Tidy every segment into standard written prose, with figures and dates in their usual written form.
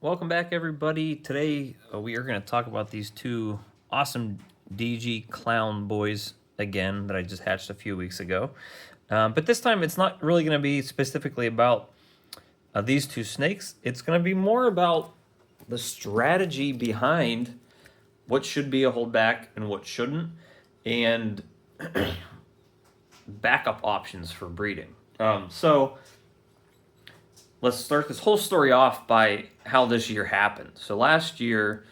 Welcome back, everybody. Today we are going to talk about these two awesome DG clown boys again that I just hatched a few weeks ago. But this time it's not really going to be specifically about these two snakes. It's going to be more about the strategy behind what should be a holdback and what shouldn't, and backup options for breeding. So let's start this whole story off by how this year happened. So last year,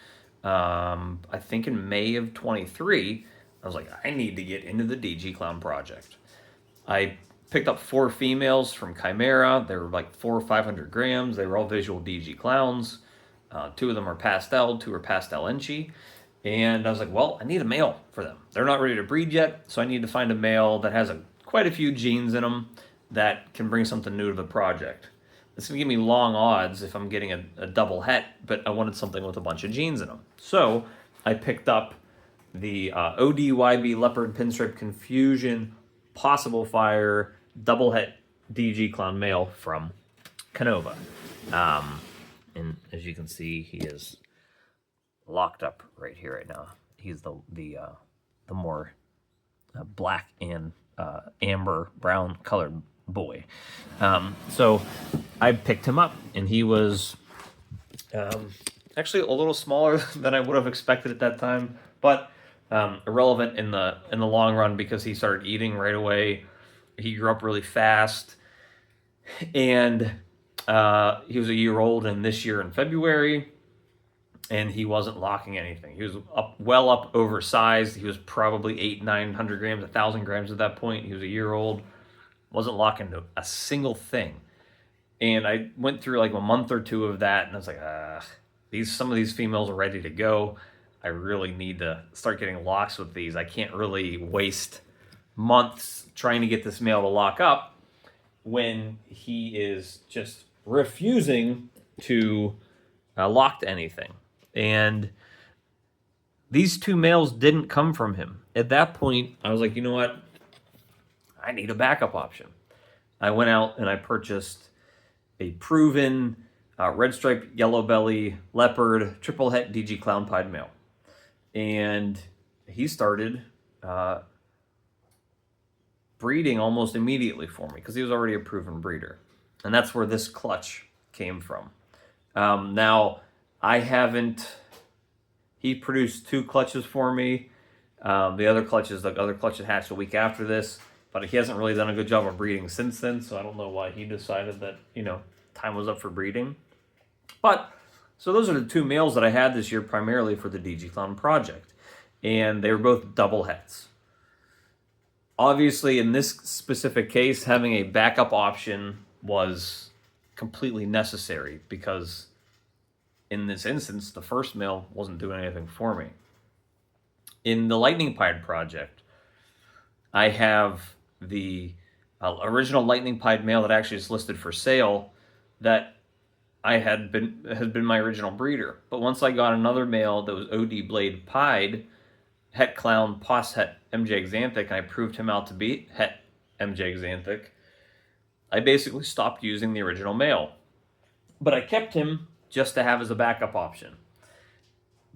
I think in May of 23, I was like, I need to get into the DG Clown project. I picked up 4 females from Chimera. They were like 400 or 500 grams. They were all visual DG clowns. 2 of them are pastel, 2 are pastel Enchi. And I was like, well, I need a male for them. They're not ready to breed yet, so I need to find a male that has quite a few genes in them that can bring something new to the project. It's going to give me long odds if I'm getting a double het, but I wanted something with a bunch of genes in them. So I picked up the ODYB Leopard Pinstripe Confusion Possible Fire double het DG Clown male from Canova. And as you can see, he is locked up right here right now. He's the more black and amber brown colored boy. So I picked him up, and he was actually a little smaller than I would have expected at that time, but irrelevant in the long run because he started eating right away. He grew up really fast, and he was a year old in this year in February, and he wasn't locking anything. He was well up oversized. He was probably 800-900 grams, 1,000 grams at that point. He was a year old. Wasn't locking to a single thing. And I went through like a month or two of that, and I was like, some of these females are ready to go. I really need to start getting locks with these. I can't really waste months trying to get this male to lock up when he is just refusing to lock to anything. And these 2 males didn't come from him. At that point, I was like, you know what? I need a backup option. I went out and I purchased a proven red stripe, yellow belly, leopard, triple het DG clown pied male. And he started breeding almost immediately for me because he was already a proven breeder. And that's where this clutch came from. Now, he produced 2 clutches for me. The other clutch hatched a week after this. But he hasn't really done a good job of breeding since then, so I don't know why he decided that, time was up for breeding. But, so those are the 2 males that I had this year primarily for the DG Clown project. And they were both double hets. Obviously, in this specific case, having a backup option was completely necessary because in this instance, the first male wasn't doing anything for me. In the Lightning Pied project, I have the original Lightning Pied male that actually is listed for sale that has been my original breeder. But once I got another male that was OD Blade Pied, Het Clown Pos Het MJ Xanthic, and I proved him out to be Het MJ Xanthic, I basically stopped using the original male. But I kept him just to have as a backup option.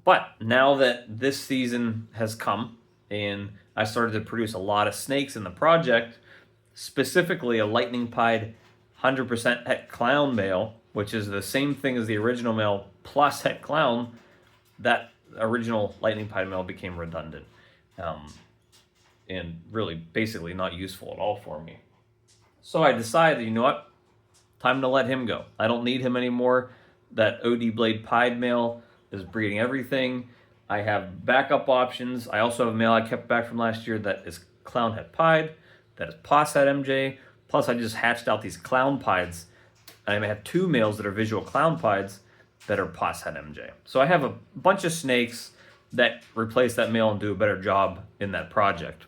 But now that this season has come, and I started to produce a lot of snakes in the project, specifically a Lightning Pied 100% Het Clown male, which is the same thing as the original male plus Het Clown, that original Lightning Pied male became redundant. And really basically not useful at all for me. So I decided, you know what? Time to let him go. I don't need him anymore. That OD Blade Pied male is breeding everything. I have backup options. I also have a male I kept back from last year that is Clown Het Pied, that is Pos Het MJ. Plus, I just hatched out these Clown Pieds. I have 2 males that are visual Clown Pieds that are Pos Het MJ. So I have a bunch of snakes that replace that male and do a better job in that project.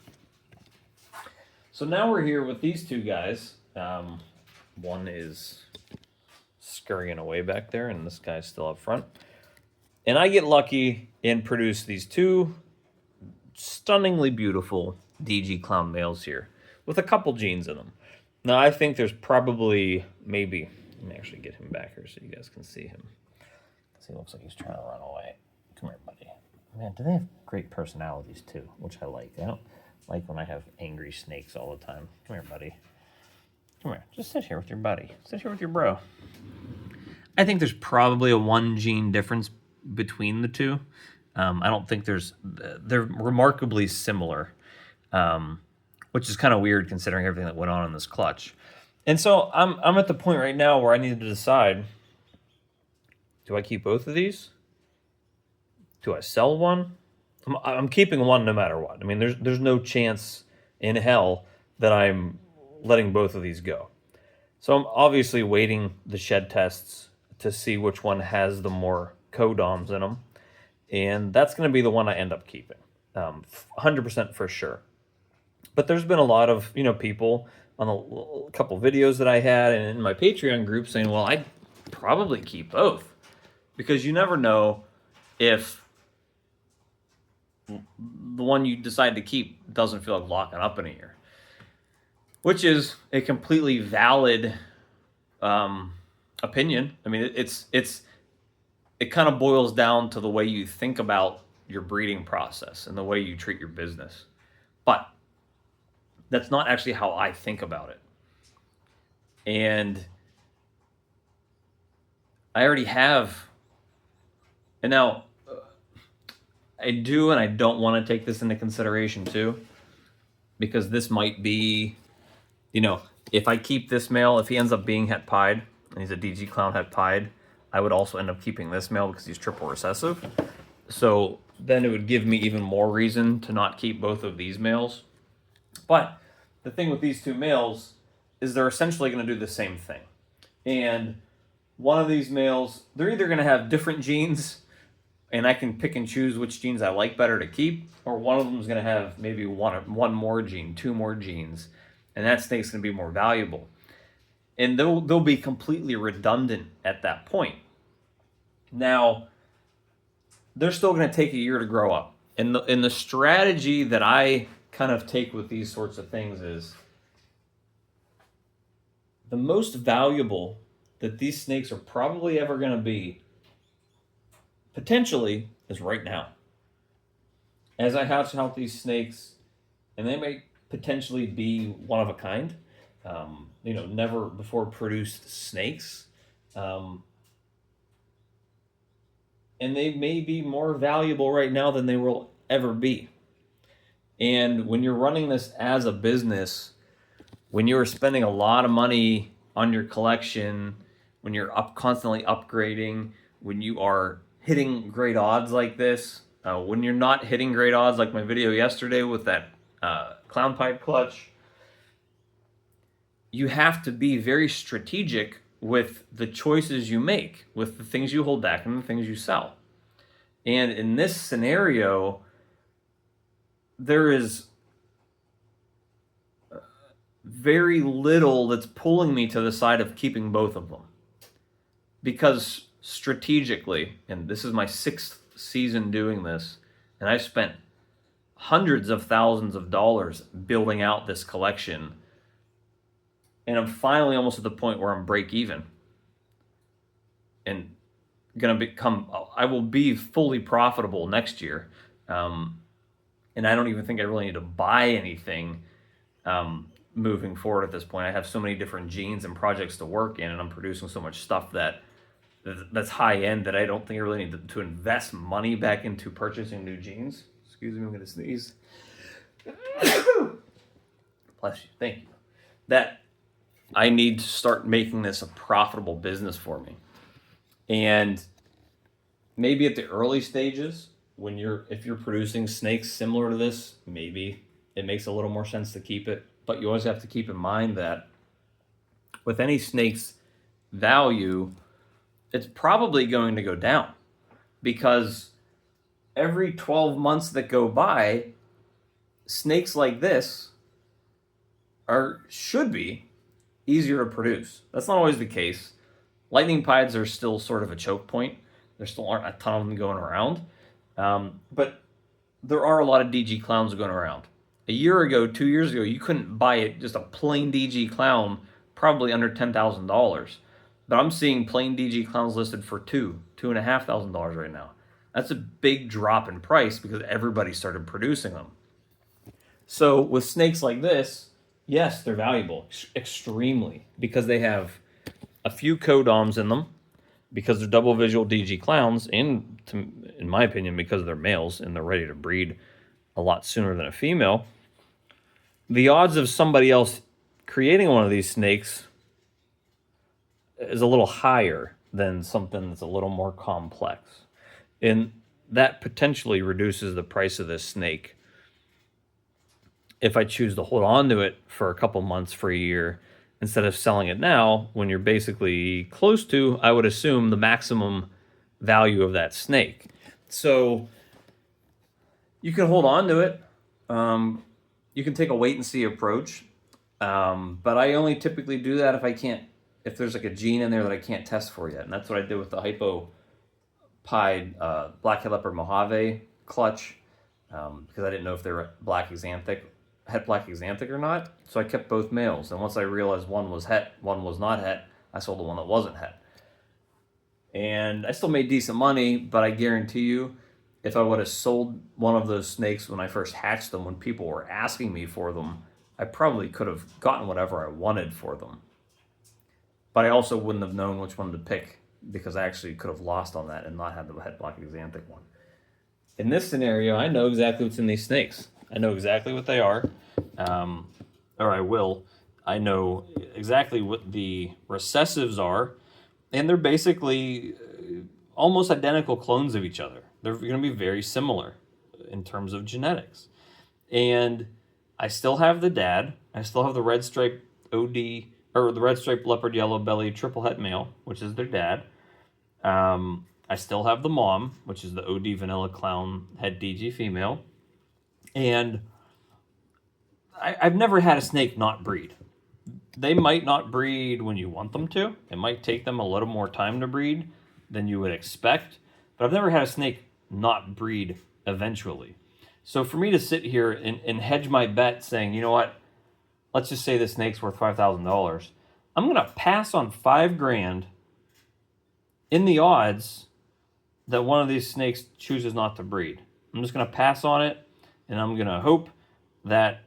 So now we're here with these 2 guys. One is scurrying away back there, and this guy's still up front. And I get lucky and produce these 2 stunningly beautiful DG Clown males here with a couple genes in them. Now, I think there's probably, let me actually get him back here so you guys can see him. See, it looks like he's trying to run away. Come here, buddy. Man, do they have great personalities too, which I like. I don't like when I have angry snakes all the time. Come here, buddy. Come here. Just sit here with your buddy. Sit here with your bro. I think there's probably a 1 gene difference between the two. I don't think they're remarkably similar, which is kind of weird considering everything that went on in this clutch. And so I'm at the point right now where I need to decide, do I keep both of these? Do I sell one? I'm keeping one no matter what. I mean, there's no chance in hell that I'm letting both of these go. So I'm obviously waiting the shed tests to see which one has the more codoms in them. And that's going to be the one I end up keeping, 100% for sure. But there's been a lot of, people on a couple videos that I had and in my Patreon group saying, well, I'd probably keep both. Because you never know if the one you decide to keep doesn't feel like locking up in a year. Which is a completely valid opinion. I mean, it kind of boils down to the way you think about your breeding process and the way you treat your business. But that's not actually how I think about it. And I already have, and now I do and I don't want to take this into consideration too, because this might be, if I keep this male, if he ends up being het pied, and he's a DG clown het pied, I would also end up keeping this male because he's triple recessive. So then it would give me even more reason to not keep both of these males. But the thing with these two males is they're essentially going to do the same thing. And one of these males, they're either going to have different genes, and I can pick and choose which genes I like better to keep, or one of them is going to have maybe one more gene, 2 more genes, and that snake's going to be more valuable. And they'll be completely redundant at that point. Now, they're still going to take a year to grow up. And the strategy that I kind of take with these sorts of things is the most valuable that these snakes are probably ever going to be, potentially, is right now. As I hatch out these snakes, and they may potentially be one of a kind, never before produced snakes, and they may be more valuable right now than they will ever be. And when you're running this as a business, when you're spending a lot of money on your collection, when you're constantly upgrading, when you are hitting great odds like this, when you're not hitting great odds like my video yesterday with that clown pipe clutch, you have to be very strategic with the choices you make, with the things you hold back and the things you sell. And in this scenario, there is very little that's pulling me to the side of keeping both of them. Because strategically, and this is my 6th season doing this, and I've spent hundreds of thousands of dollars building out this collection, and I'm finally almost at the point where I'm break even and I will be fully profitable next year. And I don't even think I really need to buy anything moving forward at this point. I have so many different genes and projects to work in, and I'm producing so much stuff that's high end that I don't think I really need to invest money back into purchasing new genes. Excuse me, I'm going to sneeze. Bless you. Thank you. That I need to start making this a profitable business for me. And maybe at the early stages, if you're producing snakes similar to this, maybe it makes a little more sense to keep it. But you always have to keep in mind that with any snake's value, it's probably going to go down, because every 12 months that go by, snakes like this should be easier to produce. That's not always the case. Lightning pieds are still sort of a choke point. There still aren't a ton of them going around. But there are a lot of DG clowns going around. A year ago, 2 years ago, you couldn't buy just a plain DG clown probably under $10,000. But I'm seeing plain DG clowns listed for $2,500 right now. That's a big drop in price because everybody started producing them. So with snakes like this, yes, they're valuable, extremely, because they have a few codoms in them, because they're double visual DG clowns, and in my opinion, because they're males and they're ready to breed a lot sooner than a female. The odds of somebody else creating one of these snakes is a little higher than something that's a little more complex. And that potentially reduces the price of this snake if I choose to hold on to it for a couple months, for a year, instead of selling it now when you're basically close to, I would assume, the maximum value of that snake. So you can hold on to it. You can take a wait and see approach. But I only typically do that if there's like a gene in there that I can't test for yet. And that's what I did with the hypo-pied black-head leopard Mojave clutch, because I didn't know if they were het black axanthic or not. So I kept both males. And once I realized one was het, one was not het, I sold the one that wasn't het. And I still made decent money, but I guarantee you, if I would have sold one of those snakes when I first hatched them, when people were asking me for them, I probably could have gotten whatever I wanted for them. But I also wouldn't have known which one to pick, because I actually could have lost on that and not had the het black axanthic one. In this scenario, I know exactly what's in these snakes. I know exactly what they are, or I will. I know exactly what the recessives are, and they're basically almost identical clones of each other. They're going to be very similar in terms of genetics. And I still have the dad. I still have the red stripe OD, or the red stripe leopard yellow belly triple het male, which is their dad. I still have the mom, which is the OD vanilla clown het DG female. And I've never had a snake not breed. They might not breed when you want them to. It might take them a little more time to breed than you would expect. But I've never had a snake not breed eventually. So for me to sit here and hedge my bet saying, you know what, let's just say this snake's worth $5,000. I'm going to pass on $5,000 in the odds that one of these snakes chooses not to breed. I'm just going to pass on it, and I'm going to hope that,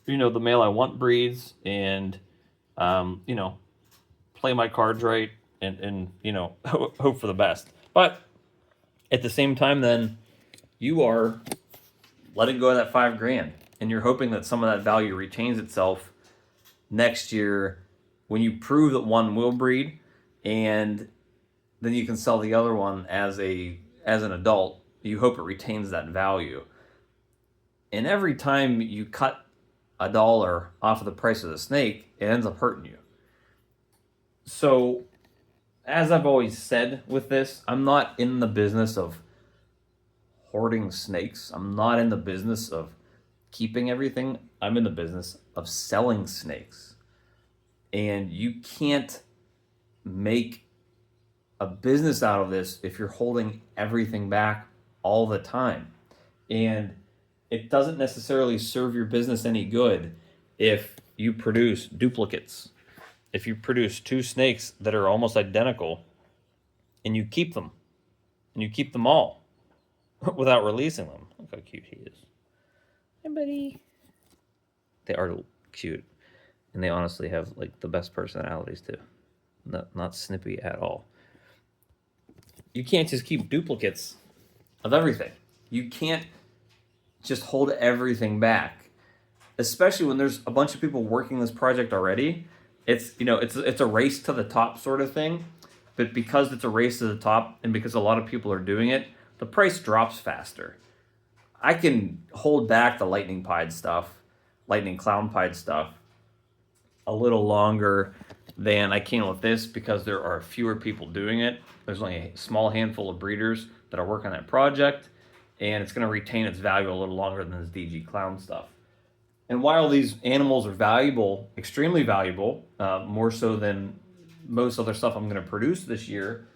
the male I want breeds, and, play my cards right, and hope for the best. But at the same time, then, you are letting go of that $5,000, and you're hoping that some of that value retains itself next year when you prove that one will breed, and then you can sell the other one as an adult. You hope it retains that value. And every time you cut $1 off of the price of the snake, it ends up hurting you. So, as I've always said with this, I'm not in the business of hoarding snakes. I'm not in the business of keeping everything. I'm in the business of selling snakes. And you can't make a business out of this if you're holding everything back all the time. And it doesn't necessarily serve your business any good if you produce duplicates. If you produce two snakes that are almost identical and you keep them, and you keep them all without releasing them. Look how cute he is. Hey, buddy. They are cute. And they honestly have like the best personalities too. Not snippy at all. You can't just keep duplicates of everything. You can't just hold everything back, especially when there's a bunch of people working this project already. It's a race to the top sort of thing, but because it's a race to the top and because a lot of people are doing it, the price drops faster. I can hold back the lightning clown pied stuff a little longer than I can with this because there are fewer people doing it. There's only a small handful of breeders that are working on that project, and it's going to retain its value a little longer than this DG clown stuff. And while these animals are valuable, extremely valuable, more so than most other stuff I'm going to produce this year,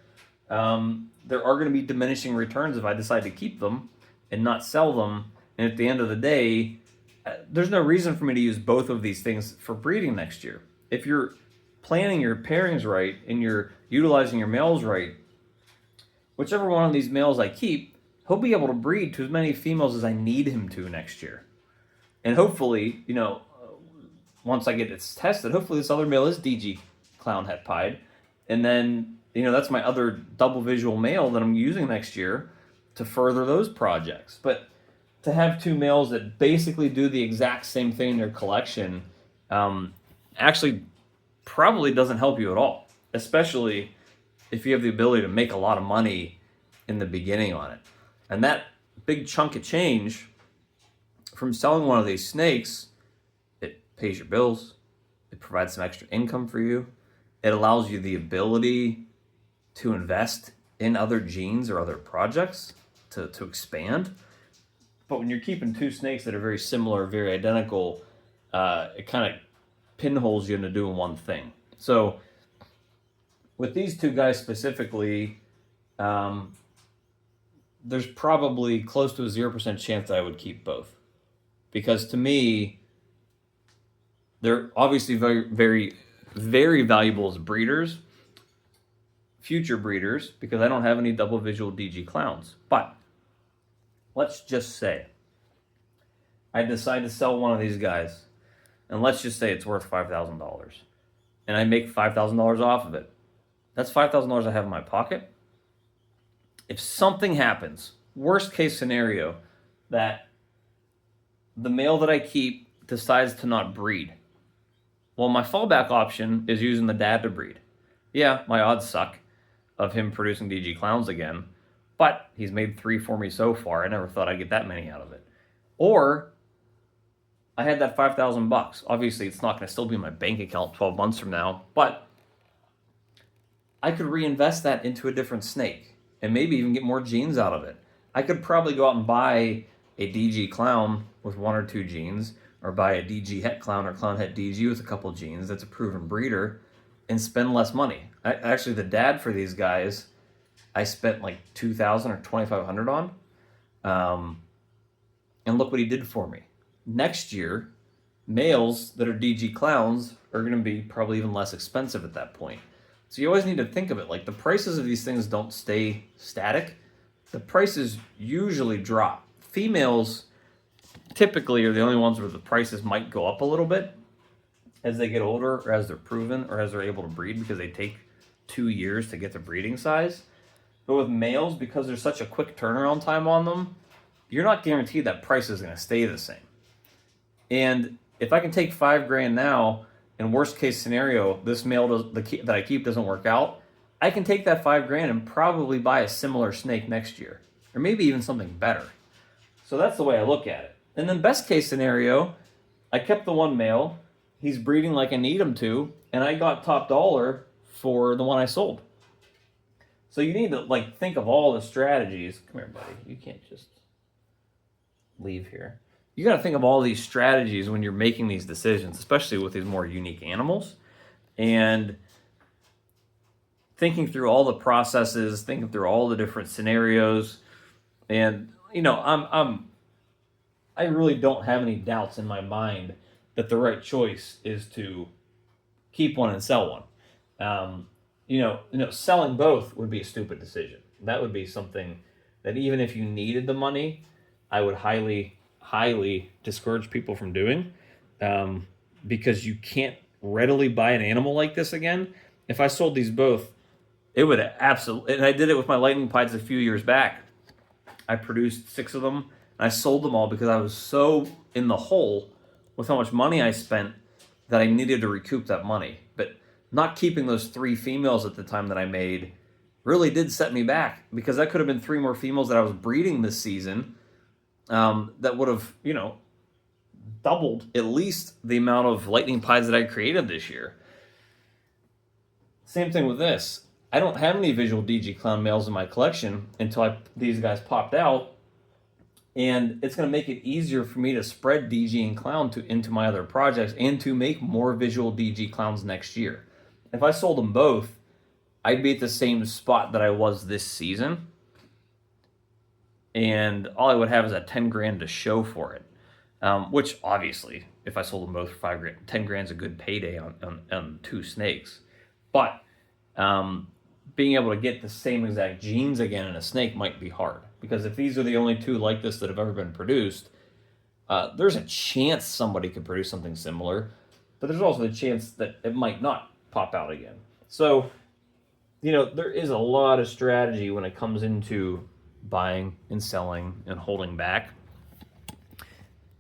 there are going to be diminishing returns if I decide to keep them and not sell them. And at the end of the day, there's no reason for me to use both of these things for breeding next year. If you're planning your pairings right and you're utilizing your males right, whichever one of these males I keep, he'll be able to breed to as many females as I need him to next year. And hopefully, once I get it tested, hopefully this other male is DG clown het pied. And then, that's my other double visual male that I'm using next year to further those projects. But to have two males that basically do the exact same thing in your collection actually probably doesn't help you at all, especially if you have the ability to make a lot of money in the beginning on it. And that big chunk of change from selling one of these snakes, it pays your bills, it provides some extra income for you, it allows you the ability to invest in other genes or other projects to expand. But when you're keeping two snakes that are very similar, very identical, it kind of pinholes you into doing one thing. So with these two guys specifically, there's probably close to a 0% chance that I would keep both. Because to me, they're obviously very, very, very valuable as breeders, future breeders, because I don't have any double visual DG clowns. But let's just say I decide to sell one of these guys, and let's just say it's worth $5,000, and I make $5,000 off of it. That's $5,000 I have in my pocket. If something happens, worst case scenario, that the male that I keep decides to not breed, well, my fallback option is using the dad to breed. Yeah, my odds suck of him producing DG clowns again, but he's made 3 for me so far. I never thought I'd get that many out of it. Or I had that $5,000. Obviously, it's not going to still be in my bank account 12 months from now, but I could reinvest that into a different snake and maybe even get more genes out of it. I could probably go out and buy a DG clown with 1 or 2 genes, or buy a DG het clown or clown het DG with a couple genes that's a proven breeder, and spend less money. Actually, the dad for these guys, I spent like $2,000 or $2,500 on, and look what he did for me. Next year, males that are DG clowns are going to be probably even less expensive at that point. So you always need to think of it like the prices of these things don't stay static. The prices usually drop. Females typically are the only ones where the prices might go up a little bit as they get older, or as they're proven, or as they're able to breed, because they take 2 years to get to breeding size. But with males, because there's such a quick turnaround time on them, you're not guaranteed that price is going to stay the same. And if I can take $5,000 now, and worst case scenario, this male that I keep doesn't work out, I can take that $5,000 and probably buy a similar snake next year, or maybe even something better. So that's the way I look at it. And then best case scenario, I kept the one male, he's breeding like I need him to, and I got top dollar for the one I sold. So you need to think of all the strategies. Come here, buddy. You can't just leave here. You got to think of all these strategies when you're making these decisions, especially with these more unique animals, and thinking through all the processes, thinking through all the different scenarios. And I really don't have any doubts in my mind that the right choice is to keep one and sell one. Selling both would be a stupid decision. That would be something that even if you needed the money, I would highly, highly discourage people from doing, because you can't readily buy an animal like this again. If I sold these both, it would absolutely, and I did it with my lightning pieds a few years back. I produced 6 of them, and I sold them all because I was so in the hole with how much money I spent that I needed to recoup that money. But not keeping those 3 females at the time that I made really did set me back, because that could have been 3 more females that I was breeding this season, that would have, doubled at least the amount of lightning pieds that I created this year. Same thing with this. I don't have any visual DG clown males in my collection until these guys popped out, and it's going to make it easier for me to spread DG and clown into my other projects and to make more visual DG clowns next year. If I sold them both, I'd be at the same spot that I was this season, and all I would have is that $10,000 to show for it, which obviously if I sold them both for 5 grand. 10 grand's a good payday on 2 snakes. But being able to get the same exact genes again in a snake might be hard, because if these are the only 2 like this that have ever been produced, there's a chance somebody could produce something similar, but there's also the chance that it might not pop out again. So, there is a lot of strategy when it comes into buying and selling and holding back.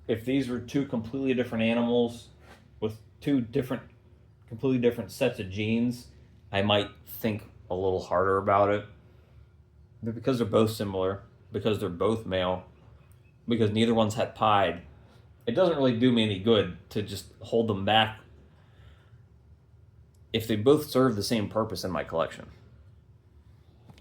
If these were 2 completely different animals with 2 completely different sets of genes, I might think a little harder about it. But because they're both similar, because they're both male, because neither one's het pied, it doesn't really do me any good to just hold them back if they both serve the same purpose in my collection.